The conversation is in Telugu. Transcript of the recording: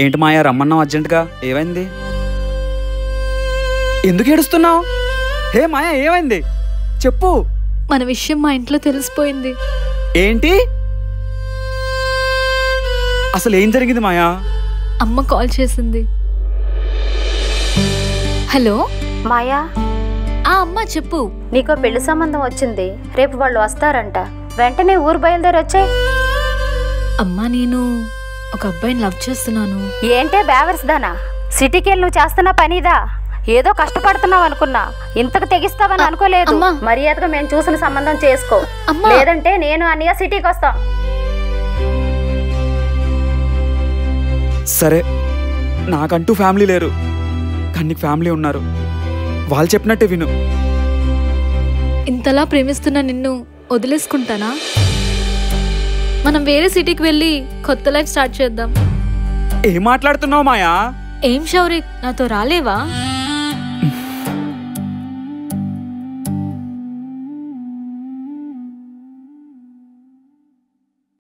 ఏంటి మాయా రమ్మన్నావు అర్జెంటుగా? ఏమైంది? ఎందుకు ఏడుస్తున్నావు? హే మాయా ఏమైంది చెప్పు. మన విషయం మా ఇంట్లో తెలిసిపోయింది. ఏంటి? అసలు ఏం జరిగింది మాయా? అమ్మ కాల్ చేసింది. హలో మాయా, అమ్మ చెప్పు. నీకో పెళ్లి సంబంధం వచ్చింది, రేపు వాళ్ళు వస్తారంట. వెంటనే ఊరు బయలుదేరి వచ్చాయి. అమ్మా, నేను ఒక అబ్బాయిని లవ్ చేస్తున్నాను. ఏంటే బేవర్స్ దానా? సిటీకి వెళ్ళి నువ్వు చేస్తున్న పనిదా? ఏదో కష్టపడుతున్నావు అనుకున్నా, ఇంతకు తెగిస్తావని అనుకోలేదు. మర్యాదగా మేము చూసిన సంబంధం చేసుకో, లేదంటే నేను అన్నయ్య సిటీకి వస్తాం. సరే, నాకంటూ ఫ్యామిలీ లేరు, కానీ నీకు ఫ్యామిలీ ఉన్నారు. వాళ్ళు చెప్పినట్టే విను. ఇంతలా ప్రేమిస్తున్న నిన్ను వదిలేసుకుంటానా? మనం వేరే సిటీకి వెళ్ళి కొత్త లైఫ్ స్టార్ట్ చేద్దాం. ఏం మాట్లాడుతున్నావు మాయా? ఏం శౌరిక్, నాతో రాలేవా?